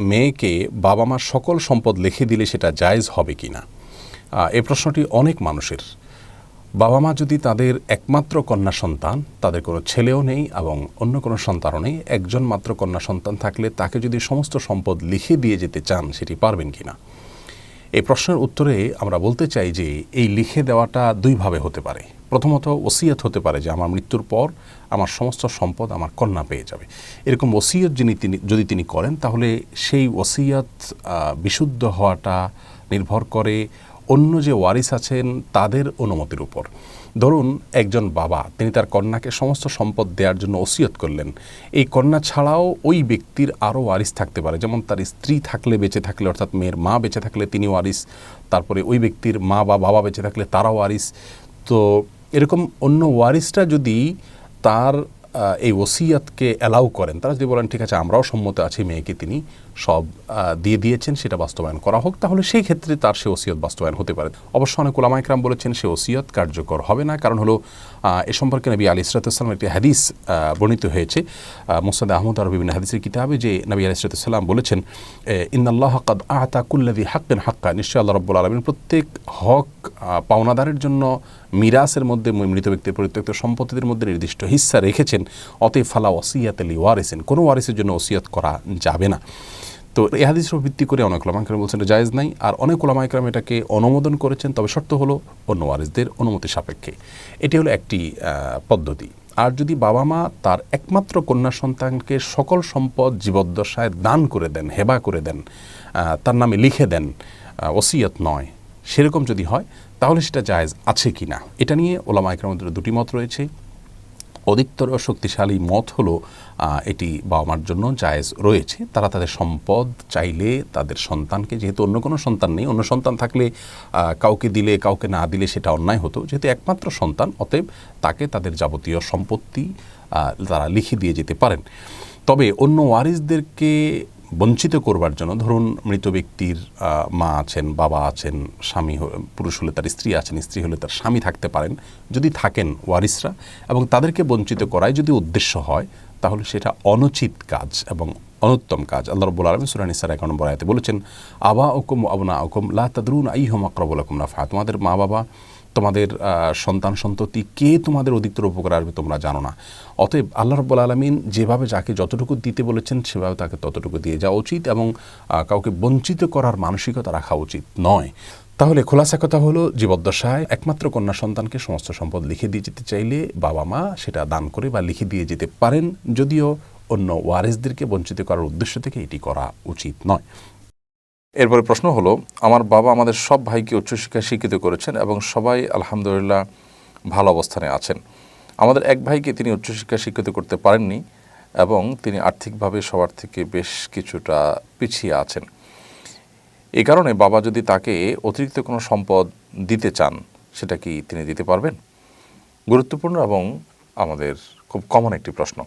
মেয়েকে বাবা মার সকল সম্পদ লিখে দিলে সেটা জায়েজ হবে কি না, এই প্রশ্নটি অনেক মানুষের। বাবা মা যদি তাদের একমাত্র কন্যা সন্তান, তাদের কোনো ছেলেও নেই এবং অন্য কোনো সন্তানও নেই, একজন মাত্র কন্যা সন্তান থাকলে তাকে যদি সমস্ত সম্পদ লিখে দিয়ে যেতে চান সেটি পারবেন কি না, এই প্রশ্নের উত্তরে আমরা বলতে চাই যে এই লিখে দেওয়াটা দুইভাবে হতে পারে। প্রথমত ওসিয়ত হতে পারে যে আমার মৃত্যুর পর আমার সমস্ত সম্পদ আমার কন্যা পেয়ে যাবে। এরকম ওসিয়ত যদি তিনি করেন তাহলে সেই ওসিয়ত বিশুদ্ধ হওয়াটা নির্ভর করে অন্য যে ওয়ারিস আছেন তাদের অনুমতির উপর। ধরুন একজন বাবা তিনি তার কন্যাকে সমস্ত সম্পদ দেওয়ার জন্য ওসিয়ত করলেন, এই কন্যা ছাড়াও ওই ব্যক্তির আরও ওয়ারিস থাকতে পারে, যেমন তার স্ত্রী থাকলে, বেঁচে থাকলে, অর্থাৎ মেয়ের মা বেঁচে থাকলে তিনি ওয়ারিস, তারপরে ওই ব্যক্তির মা বা বাবা বেঁচে থাকলে তারাও ওয়ারিস। তো এরকম অন্য ওয়ারিসরা যদি তার এই ওসিয়তকে অ্যালাউ করেন, তারা যদি বলেন ঠিক আছে আমরাও সম্মত আছি মেয়েকে তিনি সব দিয়ে দিয়েছেন সেটা বাস্তবায়ন করা হোক, তাহলে সেই ক্ষেত্রে তার সে ওসিয়ত বাস্তবায়ন হতে পারে। অবশ্য অনেক উলামা ইকরাম বলেছেন সে ওসিয়ত কার্যকর হবে না, কারণ হলো এ সম্পর্কে নবী আলাইহিস সালাম একটি হাদিস বর্ণিত হয়েছে মুসনাদ আহমদ আর বিভিন্ন হাদিসের কিতাবে, যে নবী আলাইহিস সালাম বলেছেন ইন্নাল্লাহ কাদ আতা কুল্লাযী হাক্কিন হাক্কা, নিশ্চয়ই আল্লাহ রাব্বুল আলামিন প্রত্যেক হক পাওনাদারের জন্য মিরাসের মধ্যে, মৃত ব্যক্তির পরিত্যক্ত সম্পত্তিদের মধ্যে নির্দিষ্ট হিস্সা রেখেছেন। অতএব ফালা ওসিয়াত লি ওয়ারিসিন, কোনো ওয়ারিসের জন্য ওসিয়ত করা যাবে না। তো এই হাদিসের ভিত্তি করে অনেক উলামা ইকরাম বলছেন জায়েজ নাই, আর অনেক উলামা ইকরাম এটাকে অনুমোদন করেছেন, তবে শর্ত হলো অন্য ওয়ারিসদের অনুমতি সাপেক্ষে। এটি হলো একটি পদ্ধতি। আর যদি বাবা মা তার একমাত্র কন্যা সন্তানকে সকল সম্পদ জীবদ্দশায় দান করে দেন, হেবা করে দেন, তার নামে লিখে দেন, ওসিয়ত নয়, সেরকম যদি হয় তাহলে সেটা জায়েজ আছে কি না, এটা নিয়ে উলামা ইকরামদের দুটি মত রয়েছে। অধিকতর শক্তিশালী মত হলো এটি বাবা মার জন্য জায়েজ রয়েছে। তারা তাদের সম্পদ চাইলে তাদের সন্তানকে, যেহেতু অন্য কোনো সন্তান নেই, অন্য সন্তান থাকলে কাউকে দিলে কাউকে না দিলে সেটা অন্যায় হতো, যেহেতু একমাত্র সন্তান অতএব তাকে তাদের যাবতীয় সম্পত্তি তারা লিখে দিয়ে যেতে পারেন। তবে অন্য ওয়ারিসদেরকে বঞ্চিত করবার জন্য, ধরুন মৃত ব্যক্তির মা আছেন, বাবা আছেন, স্বামী, পুরুষ হলে তার স্ত্রী আছেন, স্ত্রী হলে তার স্বামী থাকতে পারেন, যদি থাকেন ওয়ারিসরা এবং তাদেরকে বঞ্চিত করাই যদি উদ্দেশ্য হয় তাহলে সেটা অনুচিত কাজ এবং অনুত্তম কাজ। আল্লাহ রাব্বুল আলামিন সূরা নিসার ১ নম্বর আয়াতে বলেছেন আবাউকুম ওয়া আবনাউকুম লা তাদরুন আইয়ুহুম আকরাবু লাকুম নাফআ, তোমাদের মা বাবা, তোমাদের সন্তান সন্ততি কে তোমাদের অধিকতর উপকার আসবে তোমরা জানো না। অতএব আল্লাহ রাব্বুল আলামিন যেভাবে যাকে যতটুকু দিতে বলেছেন সেভাবে তাকে ততটুকু দিয়ে যাওয়া উচিত এবং কাউকে বঞ্চিত করার মানসিকতা রাখা উচিত নয়। তাহলে খোলাসা কথা হলো জীবদ্দশায় একমাত্র কন্যা সন্তানকে সমস্ত সম্পদ লিখে দিয়ে যেতে চাইলে বাবা মা সেটা দান করে বা লিখে দিয়ে যেতে পারেন, যদিও অন্য ওয়ারিসদেরকে বঞ্চিত করার উদ্দেশ্য থেকে এটি করা উচিত নয়। এরপরে প্রশ্ন হলো, আমার বাবা আমাদের সব ভাইকে উচ্চশিক্ষায় শিক্ষিত করেছেন এবং সবাই আলহামদুলিল্লাহ ভালো অবস্থানে আছেন। আমাদের এক ভাইকে তিনি উচ্চশিক্ষায় শিক্ষিত করতে পারেননি এবং তিনি আর্থিকভাবে সবার থেকে বেশ কিছুটা পিছিয়ে আছেন। এই কারণে বাবা যদি তাকে অতিরিক্ত কোনো সম্পদ দিতে চান সেটা কি তিনি দিতে পারবেন? গুরুত্বপূর্ণ এবং আমাদের খুব কমন একটি প্রশ্ন।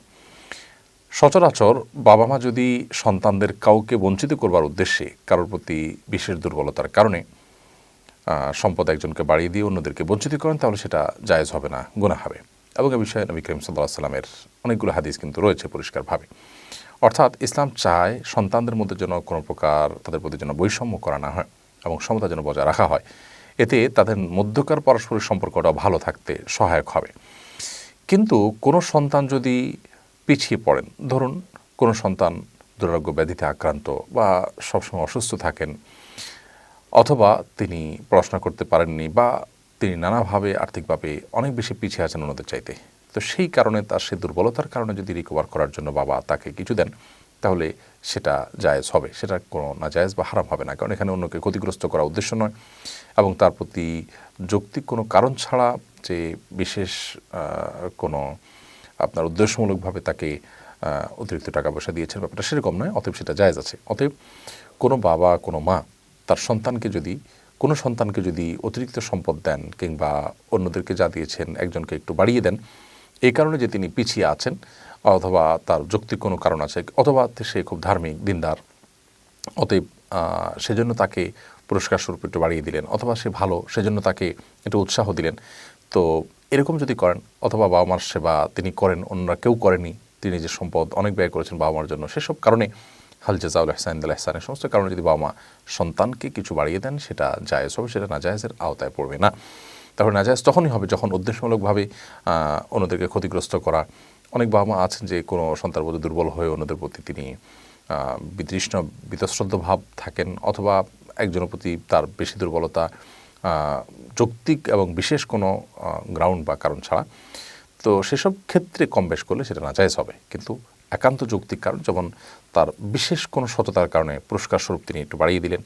সচরাচর বাবা মা যদি সন্তানদের কাউকে বঞ্চিত করবার উদ্দেশ্যে কারোর প্রতি বিশেষ দুর্বলতার কারণে সম্পদ একজনকে বাড়িয়ে দিয়ে অন্যদেরকে বঞ্চিত করেন তাহলে সেটা জায়েজ হবে না, গুনাহ হবে। এবং এ বিষয়ে নবী করিম সাল্লাল্লাহু আলাইহি ওয়াসাল্লামের অনেকগুলো হাদিস কিন্তু রয়েছে পরিষ্কারভাবে। অর্থাৎ ইসলাম চায় সন্তানদের মধ্যে যেন কোনো প্রকার তাদের প্রতি যেন বৈষম্য করা না হয় এবং সমতা যেন বজায় রাখা হয়, এতে তাদের মধ্যকার পারস্পরিক সম্পর্কটা ভালো থাকতে সহায়ক হবে। কিন্তু কোনো সন্তান যদি পিছিয়ে পড়েন, ধরুন কোনো সন্তান দুরারোগ্য ব্যাধিতে আক্রান্ত বা সবসময় অসুস্থ থাকেন, অথবা তিনি পড়াশোনা করতে পারেননি বা তিনি নানাভাবে আর্থিকভাবে অনেক বেশি পিছিয়ে আছেন অন্যদের চাইতে, তো সেই কারণে তার সেই দুর্বলতার কারণে যদি রিকভার করার জন্য বাবা তাকে কিছু দেন তাহলে সেটা জায়েজ হবে, সেটা কোনো নাজায়েজ বা হারাম হবে না, কারণ এখানে অন্যকে ক্ষতিগ্রস্ত করার উদ্দেশ্য নয় এবং তার প্রতি যৌক্তিক কোনো কারণ ছাড়া যে বিশেষ কোনো আপনার উদ্দেশ্যমূলকভাবে তাকে অতিরিক্ত টাকা পয়সা দিয়েছেন ব্যাপারটা সেরকম নয়, অতএব সেটা জায়েজ আছে। অতএব কোনো বাবা কোনো মা তার কোনো সন্তানকে যদি অতিরিক্ত সম্পদ দেন কিংবা অন্যদেরকে যা দিয়েছেন একজনকে একটু বাড়িয়ে দেন, এই কারণে যে তিনি পিছিয়ে আছেন অথবা তার যৌক্তিক কোনো কারণ আছে অথবা সে খুব ধার্মিক দিনদার, অতএব সেজন্য তাকে পুরস্কার স্বরূপ একটু বাড়িয়ে দিলেন, অথবা সে ভালো সেজন্য তাকে একটু উৎসাহ দিলেন, তো এরকম যদি করেন, অথবা বাবা মার সেবা তিনি করেন অন্যরা কেউ করেনি, তিনি যে সম্পদ অনেক ব্যয় করেছেন বাবা মার জন্য, সেসব কারণে হাল জাযাউল ইহসান ইল্লাল ইহসান, এই সমস্ত কারণে যদি বাবা মা সন্তানকে কিছু বাড়িয়ে দেন সেটা জায়েজ হবে, সেটা নাজায়েজের আওতায় পড়বে না। তারপরে নাজায়েজ তখনই হবে যখন উদ্দেশ্যমূলকভাবে অন্যদেরকে ক্ষতিগ্রস্ত করা। অনেক বাবা মা আছেন যে কোনো সন্তানের প্রতি দুর্বল হয়ে অন্যদের প্রতি তিনি বিতৃষ্ণ বীতশ্রদ্ধ ভাব থাকেন, অথবা একজনের প্রতি তার বেশি দুর্বলতা যৌক্তিক এবং বিশেষ কোনো গ্রাউন্ড বা কারণ ছাড়া। তো সেসব ক্ষেত্রে কম বেশ করলে সেটা নাজায়েজ হবে। কিন্তু একান্ত যৌক্তিক কারণ, যেমন তার বিশেষ কোনো সততার কারণে পুরস্কার স্বরূপ তিনি একটু বাড়িয়ে দিলেন,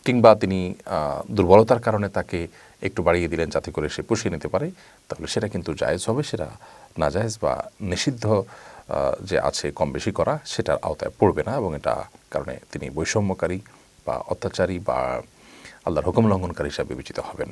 কিংবা তিনি দুর্বলতার কারণে তাকে একটু বাড়িয়ে দিলেন যাতে করে সে পুষিয়ে নিতে পারে, তাহলে সেটা কিন্তু জায়েজ হবে। সেটা নাজায়েজ বা নিষিদ্ধ যে আছে কম বেশি করা, সেটার আওতায় পড়বে না, এবং এটা কারণে তিনি বৈষম্যকারী বা অত্যাচারী বা আল্লাহর হুকুম লঙ্ঘনকারী হিসাবে বিবেচিত হবেন